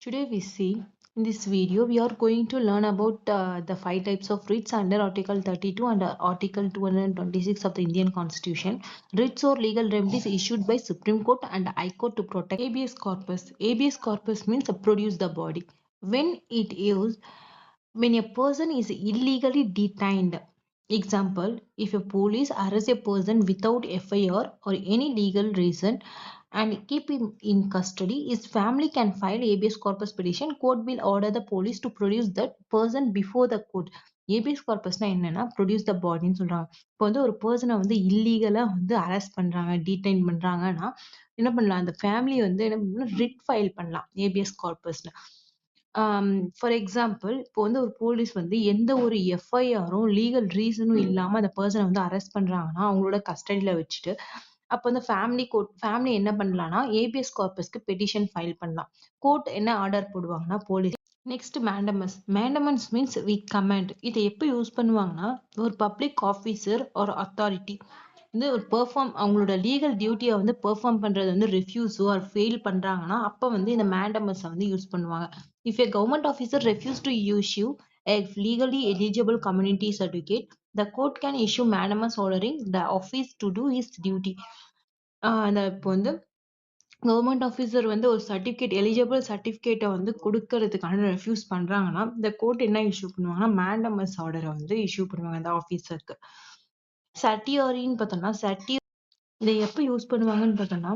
Today we see in this video we are going to learn about the five types of writs under Article 32 and Article 226 of the Indian Constitution. Writs or legal remedies issued by Supreme Court and High Court to protect habeas corpus. Habeas corpus means produce the body. When a person is illegally detained. Example, if a police arrests a person without FIR or any legal reason and keep him in custody, his family can file habeas corpus petition. Court will order the police to produce that person before the court. habeas corpusனா என்னன்னா produce the bodyன்னு சொல்றாங்க. இப்போ வந்து ஒரு பர்சனை வந்து இல்லீகலா வந்து arrest பண்றாங்க, detain பண்றாங்கன்னா என்ன பண்ணலாம், அந்த ஃபேமிலி வந்து என்ன பண்ணலாம், ரிட் ஃபைல் பண்ணலாம் habeas corpusன்னு. ஃபார் எக்ஸாம்பிள், இப்போ வந்து ஒரு போலீஸ் வந்து எந்த ஒரு எஃப்ஐஆரும் லீகல் ரீசனும் இல்லாம அந்த பர்சனை வந்து அரெஸ்ட் பண்றாங்கன்னா அவங்களோட கஸ்டடியில வச்சுட்டு, அப்போ வந்து ஃபேமிலி என்ன பண்ணலாம்னா ஏபிஎஸ் கார்பஸ்க்கு பெட்டிஷன் ஃபைல் பண்ணலாம். கோர்ட் என்ன ஆர்டர் போடுவாங்கன்னா police. Next mandamus. Mandamus means we command. இதை எப்போ யூஸ் பண்ணுவாங்கன்னா ஒரு பப்ளிக் ஆஃபீஸர் ஒரு அத்தாரிட்டி வந்து ஒரு அவங்களோட லீகல் டியூட்டியை வந்து பெர்ஃபார்ம் பண்றது வந்து ரெஃப்யூஸோ ஆர் ஃபெயில் பண்றாங்கன்னா அப்போ வந்து இந்த மேண்டமஸை வந்து யூஸ் பண்ணுவாங்க. If a government officer refuse to issue a legally eligible community certificate, the court can issue mandamus ordering the office to do his duty. இப்போ வந்து கவர்மெண்ட் ஆஃபீஸர் வந்து ஒரு எலிஜிபிள் சர்டிஃபிகேட்டை வந்து கொடுக்கறதுக்கான ரெஃப்யூஸ் பண்றாங்கன்னா இந்த கோர்ட் என்ன இஷ்யூ பண்ணுவாங்கன்னா மேண்டமஸ் ஆர்டரை வந்து இஷ்யூ பண்ணுவாங்க அந்த ஆஃபீஸருக்கு. சர்டியோரின்னு பார்த்தோம்னா இதை எப்போ யூஸ் பண்ணுவாங்கன்னு பார்த்தோம்னா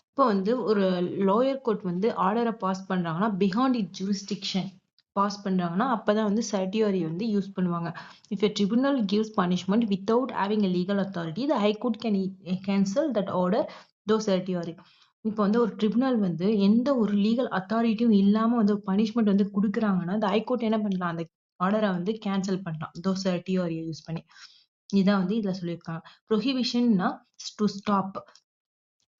இப்போ வந்து ஒரு லோயர் கோர்ட் வந்து ஆர்டரை பாஸ் பண்றாங்கன்னா பிஹாண்ட் இட் ஜூரிஸ்டிக்ஷன் பாஸ் பண்றாங்கன்னா அப்பதான் வந்து சர்டியோரி வந்து யூஸ் பண்ணுவாங்க. If a tribunal gives punishment without having a legal authority the high court can cancel that order தோ சர்டியோரி. இப்போ வந்து ஒரு ட்ரிபுனல் வந்து எந்த ஒரு லீகல் அத்தாரிட்டியும் இல்லாம வந்து பனிஷ்மெண்ட் வந்து கொடுக்குறாங்கன்னா அந்த ஹைகோர்ட் என்ன பண்ணலாம், அந்த ஆர்டரை வந்து கேன்சல் பண்ணலாம் தோ சர்டியோரியை யூஸ் பண்ணி. இதான் வந்து இதுல சொல்லியிருக்காங்க. ப்ரொஹிபிஷன்னா டு ஸ்டாப்.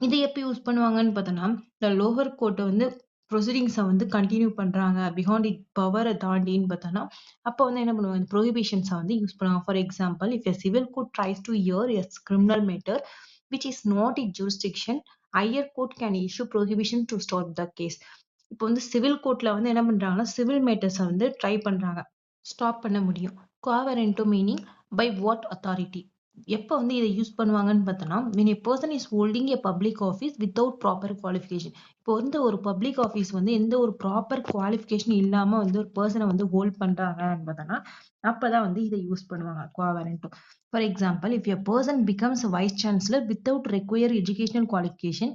இதை எப்போ யூஸ் பண்ணுவாங்கன்னு பார்த்தோம்னா இந்த லோவர் கோர்ட்டை வந்து ப்ரொசீடிங்ஸை வந்து கண்டினியூ பண்றாங்க பிஹாண்ட் இட் பவரை தாண்டின்னு பார்த்தோம்னா அப்போ வந்து என்ன பண்ணுவாங்க, ப்ரொஹிபிஷன்ஸை வந்து யூஸ் பண்ணுவாங்க. For example, if a civil court tries to hear a criminal matter which is not it jurisdiction, higher court can issue prohibition to stop the case. இப்போ வந்து சிவில் கோர்ட்ல வந்து என்ன பண்றாங்கன்னா சிவில் மேட்டர்ஸை வந்து ட்ரை பண்றாங்க, ஸ்டாப் பண்ண முடியும். கோவரண்டோ மீனிங் பை வாட் அத்தாரிட்டி. எப்போ வந்து இதை யூஸ் பண்ணுவாங்கன்னு பார்த்தோம்னா when a person is holding a public office without proper qualification. இப்போ வந்து ஒரு பப்ளிக் ஆஃபீஸ் வந்து எந்த ஒரு ப்ராப்பர் குவாலிஃபிகேஷன் இல்லாம வந்து ஒரு பர்சனை வந்து ஹோல்ட் பண்றாங்கன்னு பார்த்தோம்னா அப்பதான் வந்து இதை யூஸ் பண்ணுவாங்க quo warranto. For example, if a person becomes a vice chancellor without require educational qualification,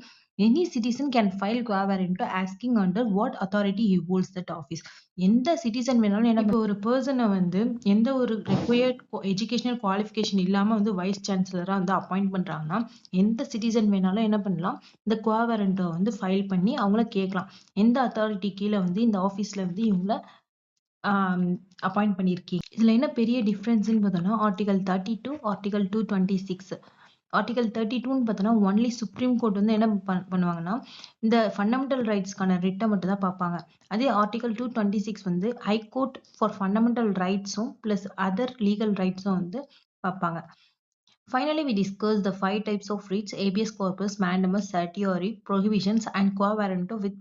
any citizen can file quawarranto asking under what authority he holds that office. எந்த சிட்டிசன் வேணாலும் என்ன, இப்போ ஒரு பர்சனை வந்து எந்த ஒரு ரெக்வயர்ட் எஜுகேஷனல் குவாலிஃபிகேஷன் இல்லாம வந்து வைஸ் சான்சலரா வந்து அப்பாயிண்ட் பண்றாங்கன்னா எந்த சிட்டிசன் வேணாலும் என்ன பண்ணலாம், இந்த குவாவரண்டோ வந்து ஃபைல் பண்ணி அவங்கள கேட்கலாம், எந்த அத்தாரிட்டி கீழே வந்து இந்த ஆஃபீஸ்ல வந்து இவங்கள அப்பாயிண்ட் பண்ணியிருக்கீங்க. இதுல என்ன பெரிய டிஃபரன்ஸ்ன்னு பார்த்தோம்னா ஆர்டிகல் 32 ஆர்டிகல் 226. ஆர்டிகல் 32ன்னு பார்த்தோம்னா ஒன்லி சுப்ரீம் கோர்ட் வந்து என்ன பண்ணுவாங்கன்னா இந்த ஃபண்டமெண்டல் ரைட்ஸ்க்கான ரிட்டை மட்டும் தான் பார்ப்பாங்க. அதே ஆர்டிகல் 226 வந்து ஹை கோர்ட் ஃபார் ஃபண்டமெண்டல் ரைட்ஸும் பிளஸ் அதர் லீகல் ரைட்ஸும் வந்து பார்ப்பாங்க. Finally, we discussed the five types of writs: habeas corpus, mandamus, certiorari, prohibitions, and quo warranto with